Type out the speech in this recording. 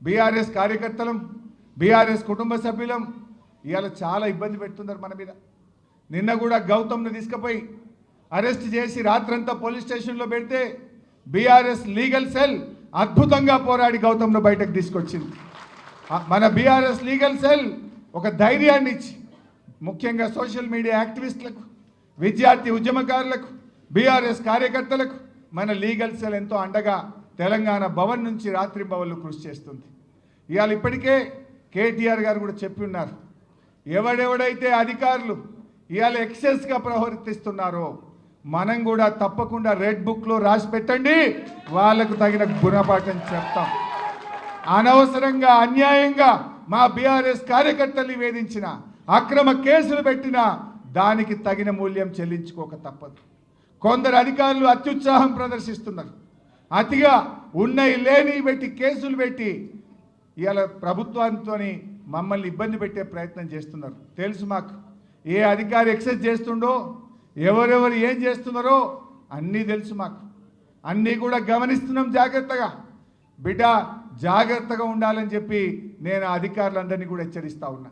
BRS కార్యకర్తలం, BRS కుటుంబ సభ్యులం ఇవాళ చాలా ఇబ్బంది పెడుతున్నారు మన మీద. నిన్న కూడా గౌతమ్ను తీసుకుపోయి అరెస్ట్ చేసి రాత్రంతా పోలీస్ స్టేషన్లో పెడితే బీఆర్ఎస్ లీగల్ సెల్ అద్భుతంగా పోరాడి గౌతమ్ను బయటకు తీసుకొచ్చింది. మన బీఆర్ఎస్ లీగల్ సెల్ ఒక ధైర్యాన్ని ఇచ్చి ముఖ్యంగా సోషల్ మీడియా యాక్టివిస్టులకు, విద్యార్థి ఉద్యమకారులకు, బీఆర్ఎస్ కార్యకర్తలకు మన లీగల్ సెల్ ఎంతో అండగా తెలంగాణ భవన్ నుంచి రాత్రి భవన్లు కృషి చేస్తుంది. ఇవాళ ఇప్పటికే కేటీఆర్ గారు కూడా చెప్పి ఉన్నారు, ఎవడెవడైతే అధికారులు ఇవాళ ఎక్సెస్గా ప్రవర్తిస్తున్నారో మనం కూడా తప్పకుండా రెడ్ బుక్లో రాసి పెట్టండి, వాళ్ళకు తగిన గుణపాఠం చెప్తాం. అనవసరంగా అన్యాయంగా మా బీఆర్ఎస్ కార్యకర్తల్ని వేధించిన, అక్రమ కేసులు పెట్టిన దానికి తగిన మూల్యం చెల్లించుకోక తప్పదు. కొందరు అధికారులు అత్యుత్సాహం ప్రదర్శిస్తున్నారు, అతిగా ఉన్నాయి లేని పెట్టి కేసులు పెట్టి ఇవాళ ప్రభుత్వంతో మమ్మల్ని ఇబ్బంది పెట్టే ప్రయత్నం చేస్తున్నారు. తెలుసు మాకు ఏ అధికారి ఎక్సెస్ చేస్తుండో, ఎవరెవరు ఏం చేస్తున్నారో అన్నీ తెలుసు మాకు, అన్నీ కూడా గమనిస్తున్నాం జాగ్రత్తగా. బిడ్డ జాగ్రత్తగా ఉండాలని చెప్పి నేను అధికారులందరినీ కూడా హెచ్చరిస్తా ఉన్నా.